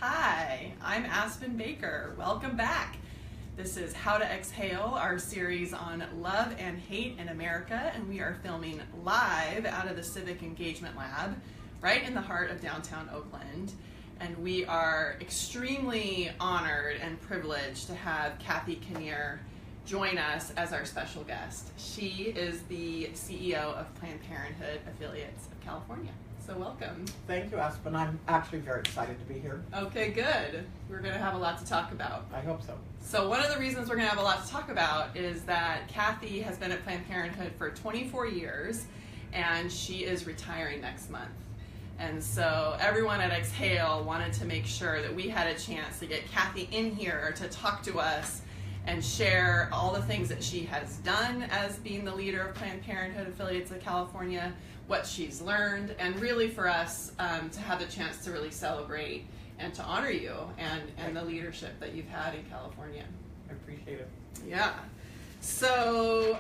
Hi, I'm Aspen Baker. Welcome back. This is How to Exhale, our series on love and hate in America, and we are filming live out of the Civic Engagement Lab right in the heart of downtown Oakland. And we are extremely honored and privileged to have Kathy Kinnear join us as our special guest. She is the CEO of Planned Parenthood Affiliates of California. So welcome. Thank you, Aspen. I'm actually very excited to be here. Okay, good. We're going to have a lot to talk about. I hope so. So one of the reasons we're going to have a lot to talk about is that Kathy has been at Planned Parenthood for 24 years, and she is retiring next month. And so everyone at Exhale wanted to make sure that we had a chance to get Kathy in here to talk to us and share all the things that she has done as being the leader of Planned Parenthood Affiliates of California, what she's learned, and really for us to have the chance to really celebrate and to honor you and the leadership that you've had in California. I appreciate it. Yeah. So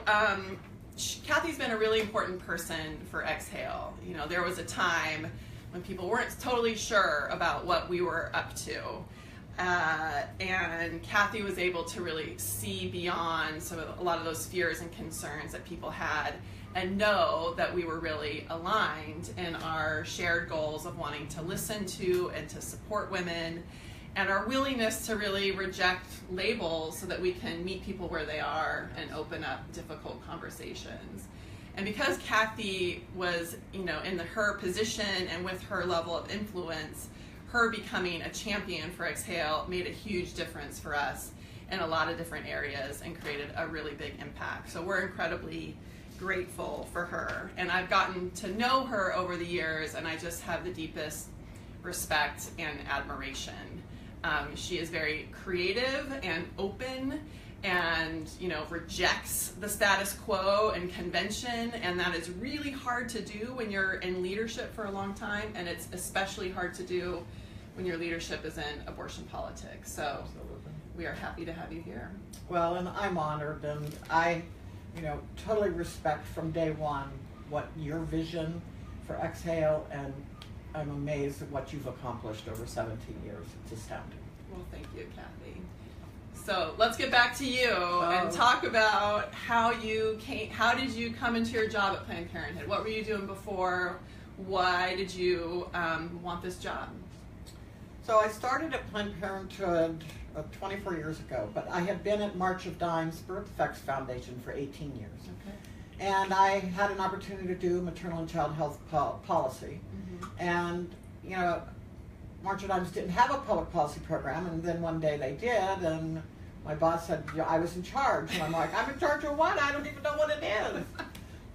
Kathy's been a really important person for Exhale. You know, there was a time when people weren't totally sure about what we were up to. And Kathy was able to really see beyond a lot of those fears and concerns that people had and know that we were really aligned in our shared goals of wanting to listen to and to support women and our willingness to really reject labels so that we can meet people where they are and open up difficult conversations. And because Kathy was, in her position and with her level of influence, her becoming a champion for Exhale made a huge difference for us in a lot of different areas and created a really big impact. So we're incredibly grateful for her. And I've gotten to know her over the years, and I just have the deepest respect and admiration. She is very creative and open and rejects the status quo and convention, and that is really hard to do when you're in leadership for a long time, and it's especially hard to do when your leadership is in abortion politics. So Absolutely. We are happy to have you here. Well, and I'm honored, and I, totally respect from day one what your vision for Exhale, and I'm amazed at what you've accomplished over 17 years. It's astounding. Well, thank you, Kathy. So let's get back to you and talk about how did you come into your job at Planned Parenthood? What were you doing before? Why did you want this job? So I started at Planned Parenthood 24 years ago, but I had been at March of Dimes Birth Effects Foundation for 18 years. Okay. And I had an opportunity to do maternal and child health policy. Mm-hmm. And, March of Dimes didn't have a public policy program, and then one day they did, and my boss said, I was in charge. And I'm like, I'm in charge of what? I don't even know what it is.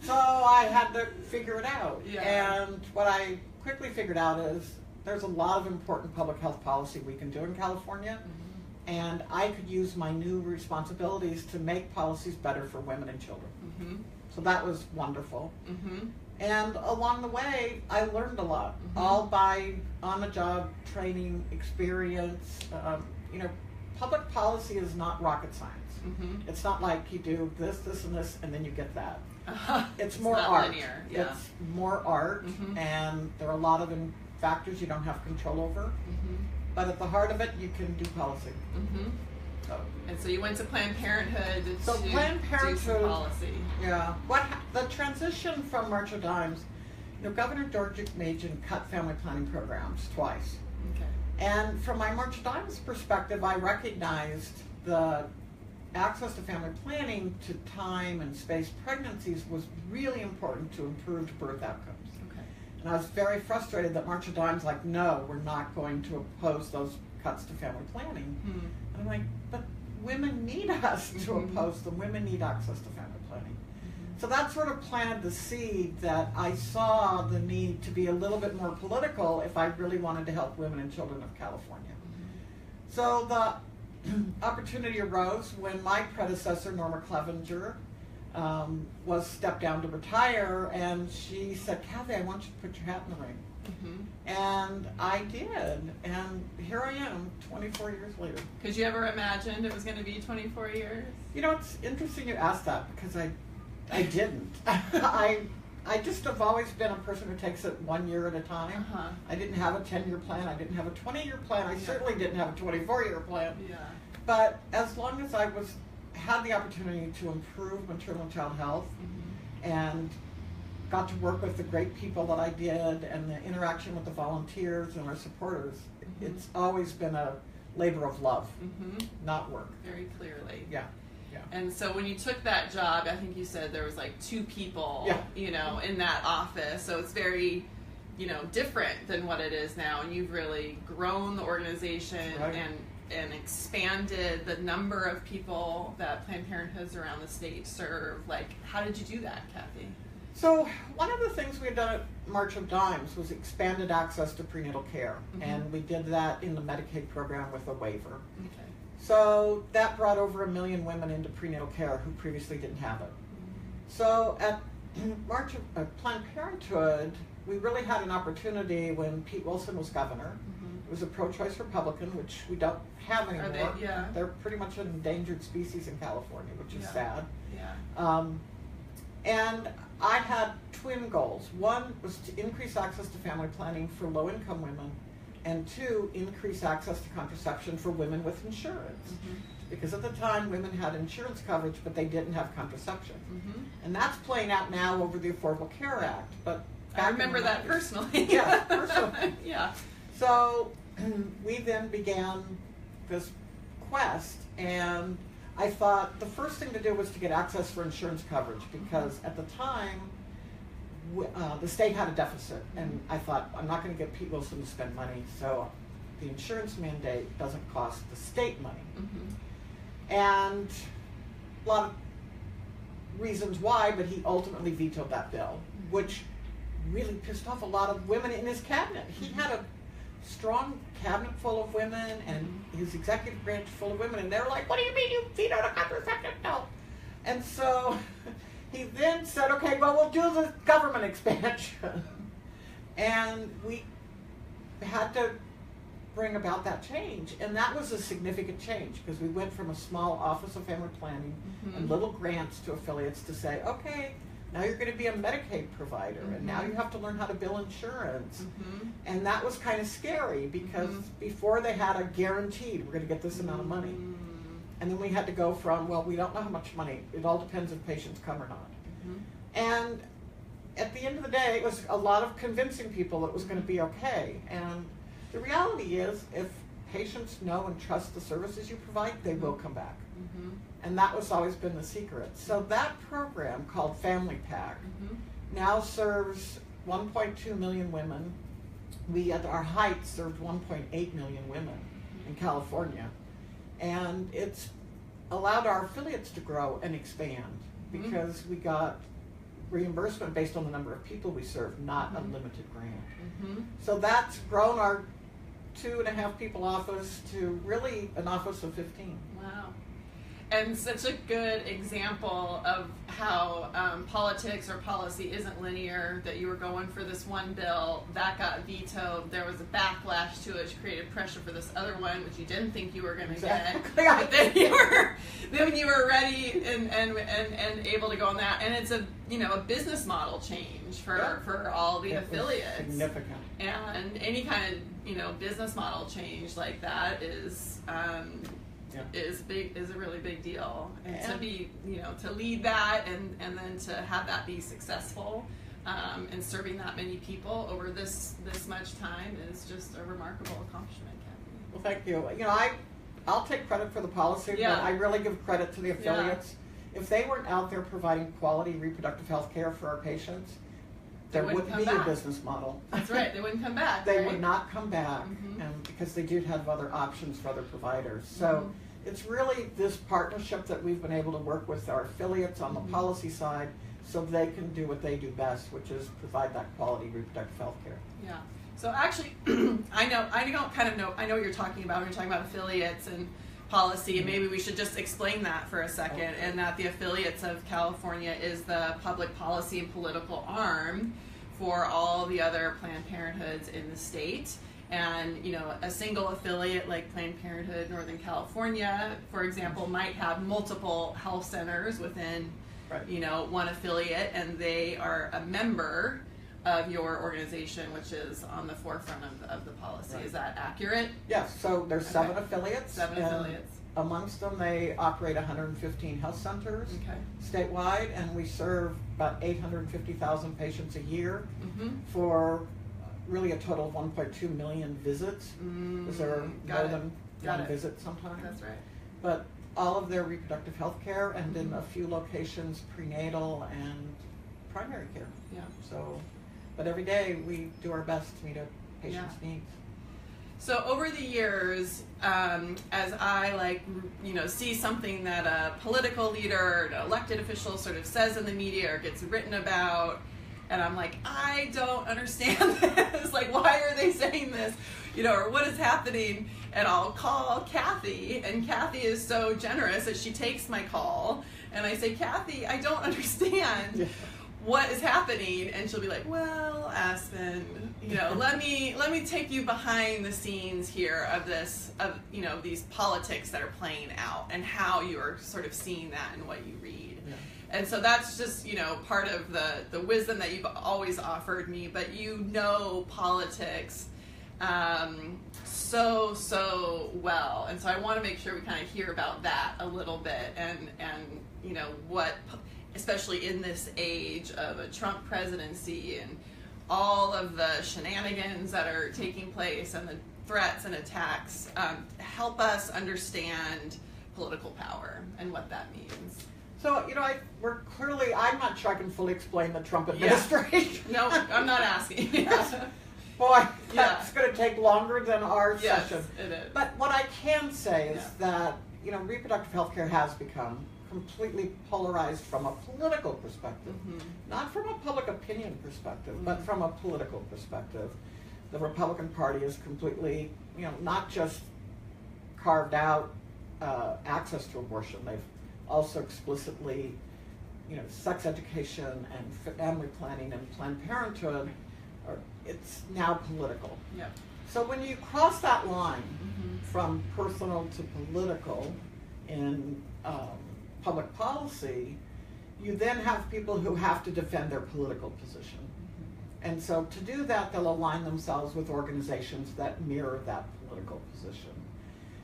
So I had to figure it out. Yeah. And what I quickly figured out is there's a lot of important public health policy we can do in California, mm-hmm. and I could use my new responsibilities to make policies better for women and children. Mm-hmm. So that was wonderful. Mm-hmm. And along the way, I learned a lot, mm-hmm. all by on-the-job training experience. Public policy is not rocket science. Mm-hmm. It's not like you do this, this, and this, and then you get that. It's more art. Linear. Yeah. It's more art, mm-hmm. and there are a lot of factors you don't have control over. Mm-hmm. But at the heart of it, you can do policy. Mm-hmm. And so you went to Planned Parenthood to do some policy. Yeah. The transition from March of Dimes, Governor George Majan cut family planning programs twice. Okay. And from my March of Dimes perspective, I recognized the access to family planning to time and spaced pregnancies was really important to improved birth outcomes. Okay. And I was very frustrated that March of Dimes no, we're not going to oppose those cuts to family planning. Mm-hmm. And I'm like, but women need us to mm-hmm. oppose them. Women need access to family planning. Mm-hmm. So that sort of planted the seed that I saw the need to be a little bit more political if I really wanted to help women and children of California. Mm-hmm. So the opportunity arose when my predecessor, Norma Clevenger, was stepped down to retire, and she said, Kathy, I want you to put your hat in the ring. Mm-hmm. And I did, and here I am 24 years later. Could you ever imagine it was going to be 24 years? It's interesting you ask that, because I didn't. I I just have always been a person who takes it 1 year at a time. I didn't have a 10-year plan. I didn't have a 20-year plan. I certainly didn't have a 24-year plan. Yeah. But as long as I had the opportunity to improve maternal and child health, and got to work with the great people that I did, and the interaction with the volunteers and our supporters, it's always been a labor of love, not work. Very clearly. Yeah. And so when you took that job, I think you said there was like 2 people, you know, in that office. So it's very, you know, different than what it is now. And you've really grown the organization and expanded the number of people that Planned Parenthoods around the state serve. Like, how did you do that, Kathy? So one of the things we had done at March of Dimes was expanded access to prenatal care. And we did that in the Medicaid program with a waiver. Okay. So that brought over 1 million women into prenatal care who previously didn't have it. So at March of Planned Parenthood, we really had an opportunity when Pete Wilson was governor. It was a pro-choice Republican, which we don't have anymore. Are they? Yeah. They're pretty much an endangered species in California, which is sad. Yeah. And I had twin goals. One was to increase access to family planning for low-income women, and 2, increase access to contraception for women with insurance. Because at the time, women had insurance coverage, but they didn't have contraception. And that's playing out now over the Affordable Care Act. But I remember that personally. Yeah, personally. Yeah. So we then began this quest, and I thought the first thing to do was to get access for insurance coverage, because at the time, the state had a deficit, and I thought, I'm not going to get Pete Wilson to spend money, so the insurance mandate doesn't cost the state money. And a lot of reasons why, but he ultimately vetoed that bill, which really pissed off a lot of women in his cabinet. He had a strong cabinet full of women, and his executive branch full of women, and they're like, what do you mean you vetoed a contraceptive bill? And so he then said, okay, well, we'll do the government expansion. And we had to bring about that change. And that was a significant change, because we went from a small Office of Family Planning and little grants to affiliates to say, okay, now you're going to be a Medicaid provider, and now you have to learn how to bill insurance. And that was kind of scary, because before they had a guaranteed, we're going to get this amount of money. And then we had to go from, well, we don't know how much money. It all depends if patients come or not. And at the end of the day, it was a lot of convincing people that it was going to be okay. And the reality is, if patients know and trust the services you provide, they will come back. And that was always been the secret. So that program, called Family Pack, now serves 1.2 million women. We, at our height, served 1.8 million women in California. And it's allowed our affiliates to grow and expand, because we got reimbursement based on the number of people we serve, not a limited grant. So that's grown our 2.5 people office to really an office of 15. Wow. And such a good example of how politics or policy isn't linear, that you were going for this one bill, that got vetoed, there was a backlash to it, which created pressure for this other one, which you didn't think you were going to get. But then you were ready and able to go on that. And it's a business model change for all the affiliates. Significant. And any kind of business model change like that is is a really big deal, and to be to lead that and then to have that be successful and serving that many people over this much time is just a remarkable accomplishment, Kathy. Well, thank you. I'll take credit for the policy, but I really give credit to the affiliates. If they weren't out there providing quality reproductive health care for our patients, there wouldn't be a business model. That's right. They wouldn't come back. They would not come back, and because they did have other options for other providers. So it's really this partnership that we've been able to work with our affiliates on the policy side, so they can do what they do best, which is provide that quality reproductive health care. Yeah. So actually, I know what you're talking about when you're talking about affiliates and policy, and maybe we should just explain that for a second, and that the Affiliates of California is the public policy and political arm for all the other Planned Parenthoods in the state. And a single affiliate like Planned Parenthood Northern California, for example, might have multiple health centers within Right. you know, one affiliate, and they are a member of your organization, which is on the forefront of the policy. Right. Is that accurate? Yes, so there's 7 affiliates. 7 and affiliates. Amongst them, they operate 115 health centers Okay. statewide, and we serve about 850,000 patients a year Mm-hmm. for really a total of 1.2 million visits. Because there are Got more it. than Got one it. visit sometimes. That's right. But all of their reproductive health care, and in a few locations, prenatal and primary care. Yeah. So, but every day we do our best to meet a patient's needs. So over the years, as I see something that a political leader or an elected official sort of says in the media or gets written about, and I'm like, I don't understand this. Like, why are they saying this? You know, or what is happening? And I'll call Kathy, and Kathy is so generous that she takes my call, and I say, Kathy, I don't understand what is happening, and she'll be like, well, Aspen, you know, let me take you behind the scenes here of this, of, you know, these politics that are playing out and how you're sort of seeing that in what you read. Yeah. And so that's just, you know, part of the wisdom that you've always offered me, but you know politics so well. And so I want to make sure we kind of hear about that a little bit, and you know, what, especially in this age of a Trump presidency and all of the shenanigans that are taking place and the threats and attacks, help us understand political power and what that means. So, you know, I'm not sure I can fully explain the Trump administration. No, I'm not asking. Boy, that's going to take longer than our session. It is. But what I can say is that, you know, reproductive health care has become completely polarized from a political perspective. Not from a public opinion perspective, but from a political perspective. The Republican Party is completely, you know, not just carved out access to abortion. They've also explicitly, you know, sex education and family planning and Planned Parenthood, it's now political. Yep. So when you cross that line from personal to political in public policy, you then have people who have to defend their political position. And so to do that, they'll align themselves with organizations that mirror that political position.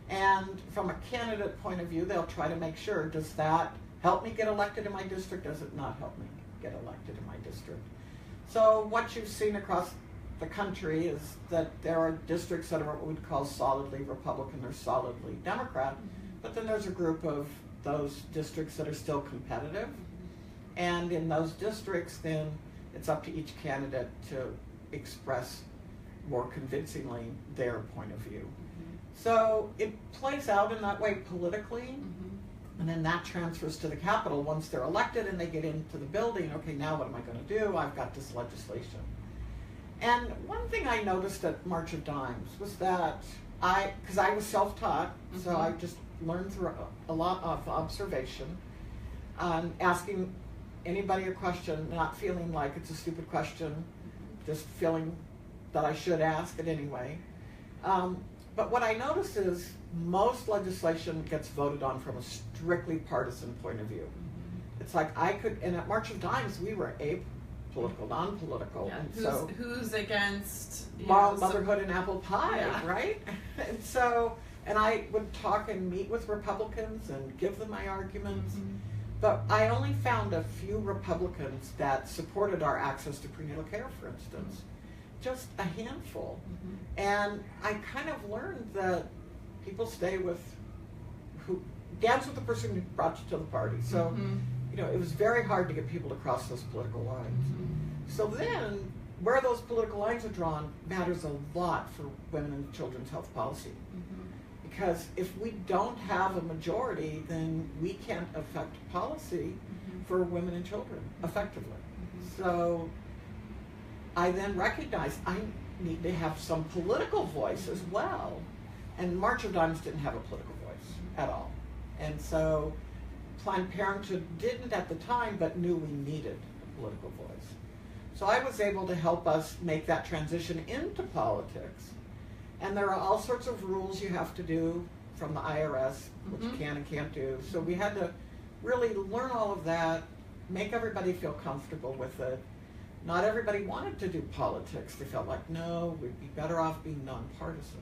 And from a candidate point of view, they'll try to make sure, does that help me get elected in my district? Does it not help me get elected in my district? So what you've seen across the country is that there are districts that are what we'd call solidly Republican or solidly Democrat, but then there's a group of those districts that are still competitive. And in those districts, then it's up to each candidate to express more convincingly their point of view. So it plays out in that way politically, and then that transfers to the Capitol once they're elected and they get into the building. Okay, now what am I going to do? I've got this legislation. And one thing I noticed at March of Dimes was that because I was self-taught, so I just learned through a lot of observation, asking anybody a question, not feeling like it's a stupid question, just feeling that I should ask it anyway. But what I noticed is most legislation gets voted on from a strictly partisan point of view. It's like and at March of Dimes, we were apolitical, non-political. Yeah. And Who's against motherhood and apple pie, Yeah. right? And I would talk and meet with Republicans and give them my arguments. But I only found a few Republicans that supported our access to prenatal care, for instance. Just a handful. And I kind of learned that people dance with the person who brought you to the party. So, you know, it was very hard to get people to cross those political lines. So then, where those political lines are drawn matters a lot for women and children's health policy. Because if we don't have a majority, then we can't affect policy for women and children effectively. So I then recognized I need to have some political voice as well. And March of Dimes didn't have a political voice at all. And so Planned Parenthood didn't at the time, but knew we needed a political voice. So I was able to help us make that transition into politics. And there are all sorts of rules you have to do from the IRS, which you can and can't do. So we had to really learn all of that, make everybody feel comfortable with it. Not everybody wanted to do politics. They felt like, no, we'd be better off being nonpartisan.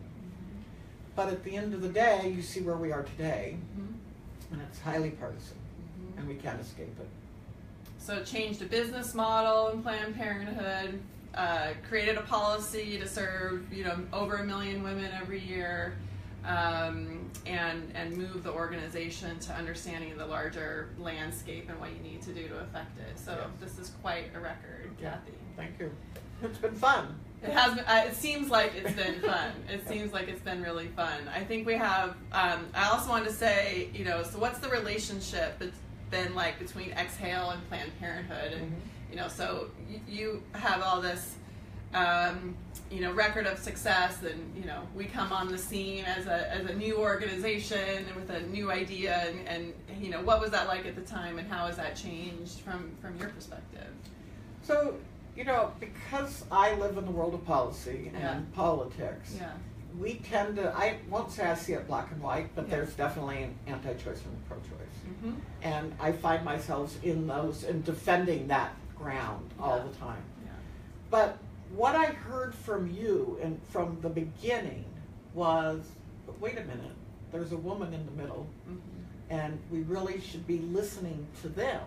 But at the end of the day, you see where we are today, and it's highly partisan, and we can't escape it. So it changed a business model in Planned Parenthood, created a policy to serve, over 1 million women every year, and move the organization to understanding the larger landscape and what you need to do to affect it. So this is quite a record, Kathy. Thank you. It's been fun. It has been, it seems like it's been fun. It seems like it's been really fun. I think we have, I also wanted to say, so what's the relationship that's been like between Exhale and Planned Parenthood? And, so you have all this, record of success, and, we come on the scene as a new organization with a new idea, and what was that like at the time, and how has that changed from your perspective? So, because I live in the world of policy and politics, we tend to, I won't say I see it black and white, but there's definitely an anti-choice and pro-choice. And I find myself in defending that ground all the time. But what I heard from you and from the beginning was, but wait a minute, there's a woman in the middle, and we really should be listening to them.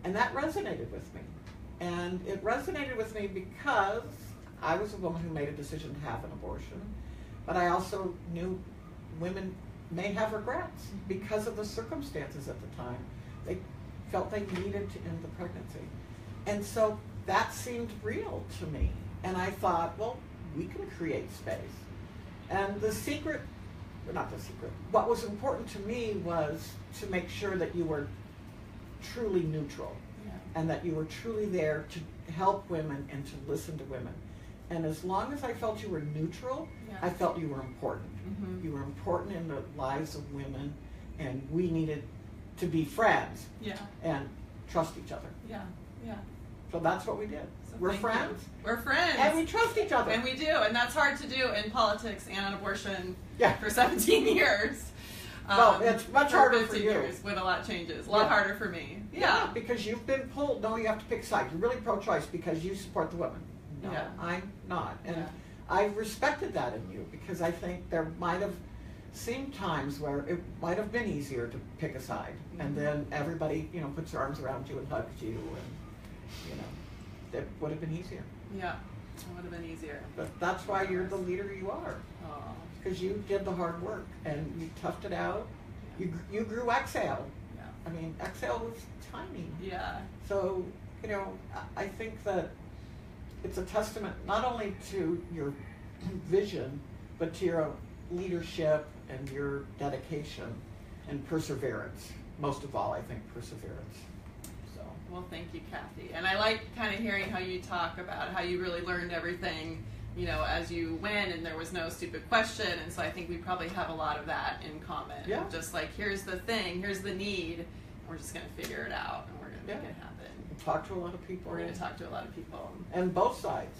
And that resonated with me. And it resonated with me because I was a woman who made a decision to have an abortion, but I also knew women may have regrets because of the circumstances at the time. They felt they needed to end the pregnancy. And so that seemed real to me. And I thought, well, we can create space. And what was important to me was to make sure that you were truly neutral. And that you were truly there to help women and to listen to women. And as long as I felt you were neutral, I felt you were important. You were important in the lives of women, and we needed to be friends and trust each other. So that's what we did. So we're friends. We're friends. And we trust each other. And we do. And that's hard to do in politics and on abortion for 17 years. Well, it's much harder for you. Years with a lot of changes. A lot harder for me. Yeah, because you've been pulled. No, you have to pick sides. You're really pro-choice because you support the women. No, I'm not. And I respected that in you because I think there might have seemed times where it might have been easier to pick a side. And then everybody, puts their arms around you and hugs you. And, it would have been easier. Yeah, it would have been easier. But that's why you're the leader you are. Because you did the hard work and you toughed it out. You grew Exhale. I mean, Exhale was tiny. So, I think that it's a testament not only to your vision, but to your leadership and your dedication and perseverance. Most of all, I think perseverance. So. Well, thank you, Kathy. And I like kind of hearing how you talk about how you really learned everything as you went, and there was no stupid question, and so I think we probably have a lot of that in common. Just like, here's the thing, here's the need, and we're just going to figure it out, and we're going to make it happen. Talk to a lot of people. We're going to talk to a lot of people. And both sides.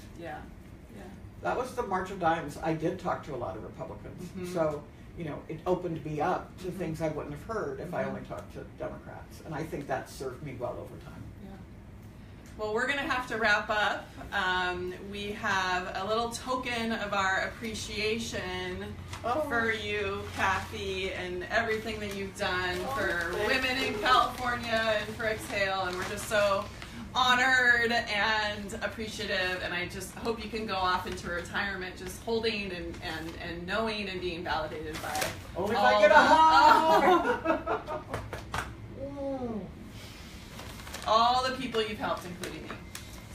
That was the March of Dimes. I did talk to a lot of Republicans. So, it opened me up to things I wouldn't have heard if I only talked to Democrats. And I think that served me well over time. Well, we're going to have to wrap up. We have a little token of our appreciation for you, Kathy, and everything that you've done for women in California and for Exhale. And we're just so honored and appreciative. And I just hope you can go off into retirement just holding and knowing and being validated by only if I get a hug. All the people you've helped, including me.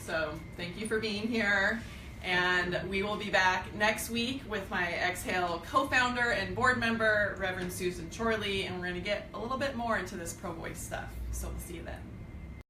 So thank you for being here. And we will be back next week with my Exhale co-founder and board member, Reverend Susan Chorley, and we're going to get a little bit more into this pro-voice stuff. So we'll see you then.